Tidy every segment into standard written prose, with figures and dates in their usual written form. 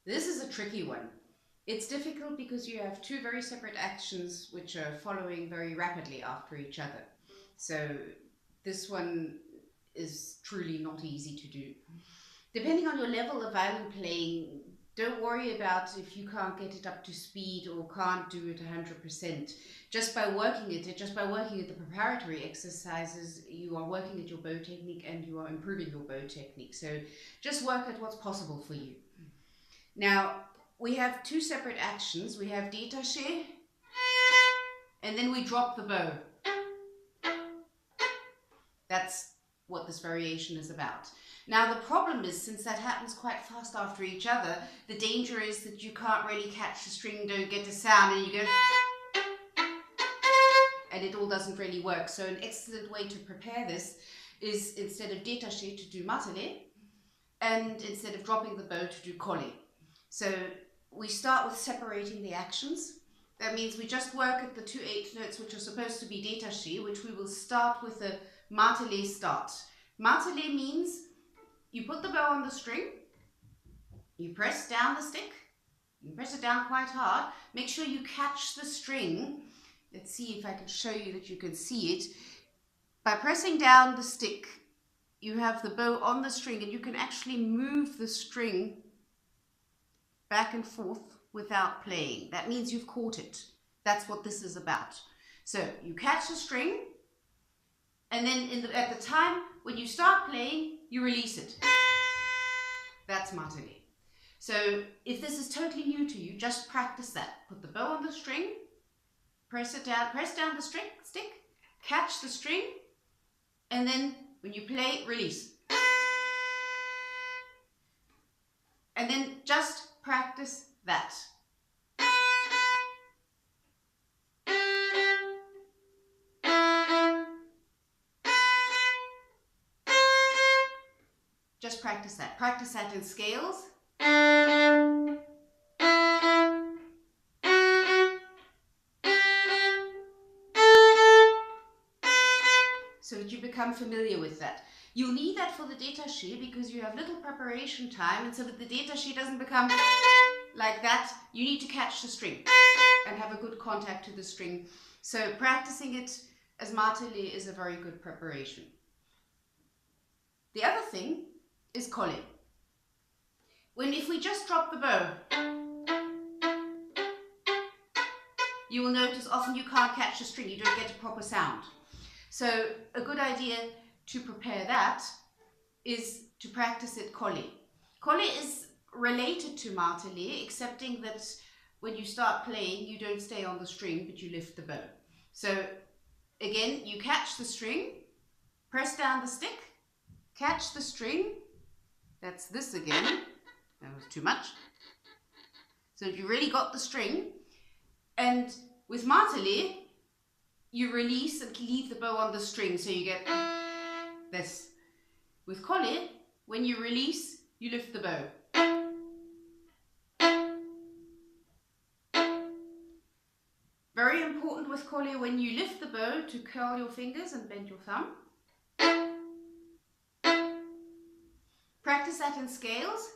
This is a tricky one. It's difficult because you have two very separate actions which are following very rapidly after each other. So this one is truly not easy to do. Depending on your level of violin playing, don't worry about if you can't get it up to speed or can't do it 100%. Just by working at the preparatory exercises, you are working at your bow technique and you are improving your bow technique. So just work at what's possible for you. Now, we have two separate actions. We have detachét, and then we drop the bow. That's what this variation is about. Now the problem is, since that happens quite fast after each other, the danger is that you can't really catch the string, don't get a sound, and you go, and it all doesn't really work. So an excellent way to prepare this is, instead of detachét, to do martelé, and instead of dropping the bow, to do collé. So we start with separating the actions. That means we just work at the 2 8th notes which are supposed to be detachét, which we will start with a martelé start. Martelé means you put the bow on the string, you press down the stick, you press it down quite hard, make sure you catch the string. Let's see if I can show you that you can see it. By pressing down the stick, you have the bow on the string and you can actually move the string back and forth without playing. That means you've caught it. That's what this is about. So you catch the string, and then at the time when you start playing, you release it. That's martelé. So if this is totally new to you, just practice that. Put the bow on the string, press it down, press down the stick, catch the string, and then when you play, release. And then just practice that. Just practice that. Practice that in scales. So that you become familiar with that. You'll need that for the detachét because you have little preparation time, and so that the detachét doesn't become like that, you need to catch the string and have a good contact to the string. So practicing it as martelé is a very good preparation. The other thing is collé. If we just drop the bow, you will notice often you can't catch the string, you don't get a proper sound. So a good idea to prepare that is to practice it collé. Collé is related to martelé, excepting that when you start playing, you don't stay on the string, but you lift the bow. So again, you catch the string, press down the stick, catch the string. That's this again. That was too much. So you really got the string. And with martelé, you release and leave the bow on the string, so you get this. With collé, when you release, you lift the bow. Very important with collé, when you lift the bow, to curl your fingers and bend your thumb. Practice that in scales.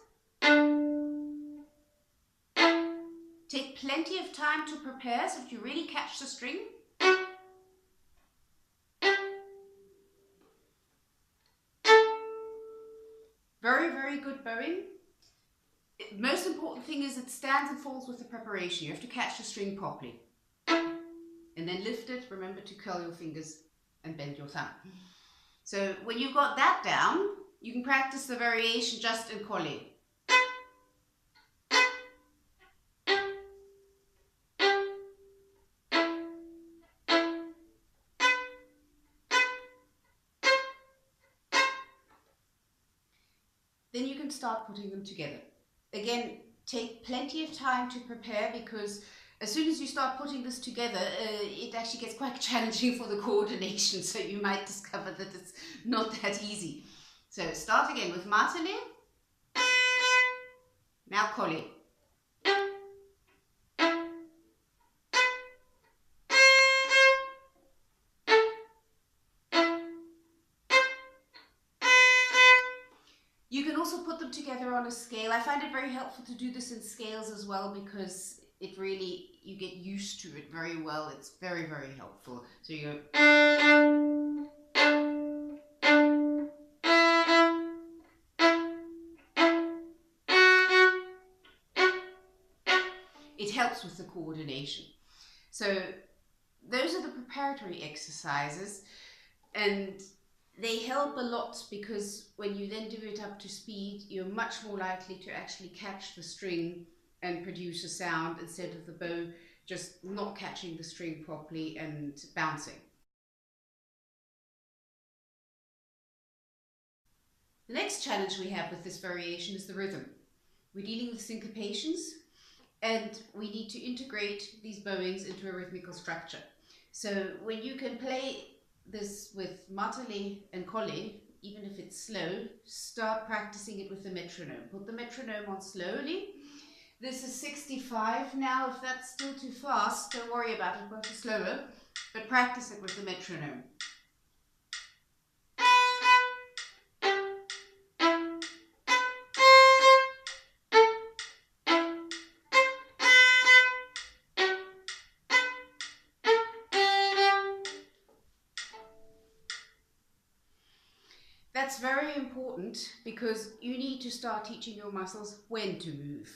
Take plenty of time to prepare so that you really catch the string. Very, very good bowing. Most important thing is it stands and falls with the preparation. You have to catch the string properly. And then lift it. Remember to curl your fingers and bend your thumb. So when you've got that down, you can practice the variation just in collé. Then you can start putting them together. Again, take plenty of time to prepare, because as soon as you start putting this together, it actually gets quite challenging for the coordination, so you might discover that it's not that easy. So start again with martelé, now collé. You can also put them together on a scale. I find it very helpful to do this in scales as well because it really, you get used to it very well. It's very, very helpful. So you go. It helps with the coordination. So those are the preparatory exercises, and they help a lot because when you then do it up to speed, you're much more likely to actually catch the string and produce a sound instead of the bow just not catching the string properly and bouncing. The next challenge we have with this variation is the rhythm. We're dealing with syncopations, and we need to integrate these bowings into a rhythmical structure. So when you can play this with Martelé and Collé, even if it's slow, start practicing it with the metronome. Put the metronome on slowly. This is 65 now. If that's still too fast, don't worry about it, go to slower, but practice it with the metronome. That's very important because you need to start teaching your muscles when to move.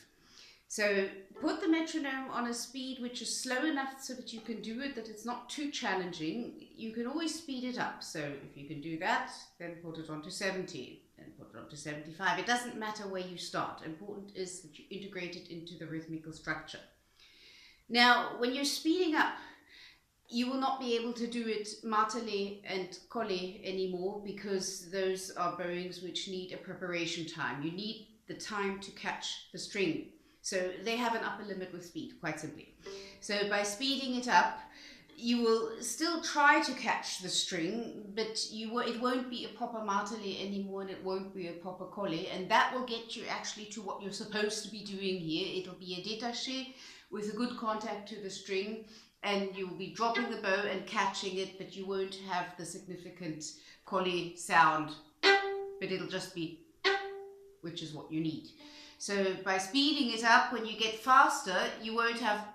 So put the metronome on a speed which is slow enough so that you can do it, that it's not too challenging. You can always speed it up. So if you can do that, then put it on to 70, then put it on to 75. It doesn't matter where you start. Important is that you integrate it into the rhythmical structure. Now, when you're speeding up, you will not be able to do it Martelé and Collé anymore because those are bowings which need a preparation time. You need the time to catch the string. So they have an upper limit with speed, quite simply. So by speeding it up, you will still try to catch the string, but it won't be a proper Martelé anymore, and it won't be a proper Collé, and that will get you actually to what you're supposed to be doing here. It'll be a detachét with a good contact to the string, and you'll be dropping the bow and catching it, but you won't have the significant Collé sound, but it'll just be, which is what you need. So by speeding it up, when you get faster, you won't have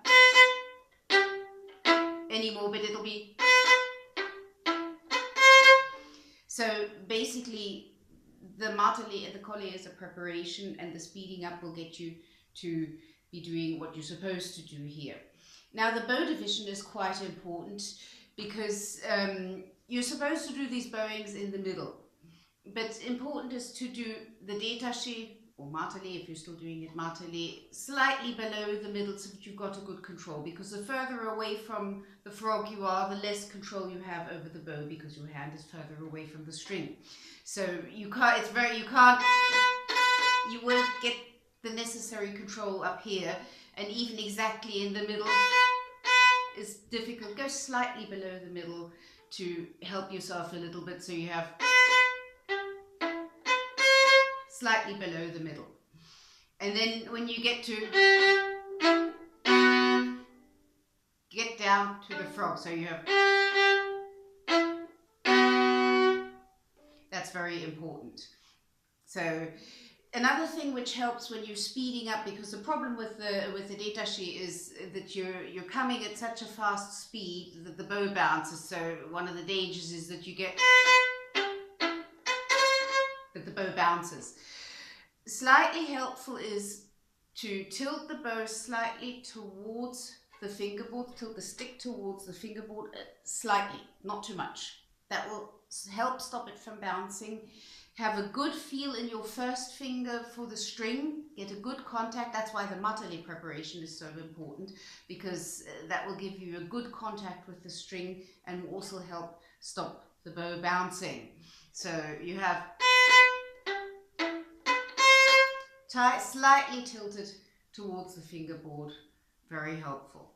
anymore, but it'll be. So basically, the Martelé and the Collé is a preparation, and the speeding up will get you to be doing what you're supposed to do here. Now the bow division is quite important because you're supposed to do these bowings in the middle, but important is to do the detachét or Martelé, if you're still doing it Martelé, slightly below the middle so that you've got a good control, because the further away from the frog you are, the less control you have over the bow because your hand is further away from the string. So you won't get the necessary control up here, and even exactly in the middle is difficult. Go slightly below the middle to help yourself a little bit so you have slightly below the middle. And then when you get down to the frog, so you have, that's very important. So another thing which helps when you're speeding up, because the problem with the detachét is that you're coming at such a fast speed that the bow bounces. So one of the dangers is that you get that the bow bounces. Slightly helpful is to tilt the bow slightly towards the fingerboard, tilt the stick towards the fingerboard slightly, not too much. That will help stop it from bouncing. Have a good feel in your first finger for the string, get a good contact. That's why the Martelé preparation is so important, because that will give you a good contact with the string and will also help stop the bow bouncing. So you have slightly tilted towards the fingerboard, very helpful.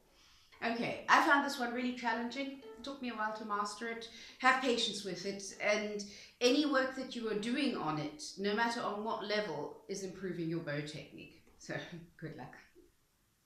Okay, I found this one really challenging. It took me a while to master it. Have patience with it, and any work that you are doing on it, no matter on what level, is improving your bow technique. So good luck.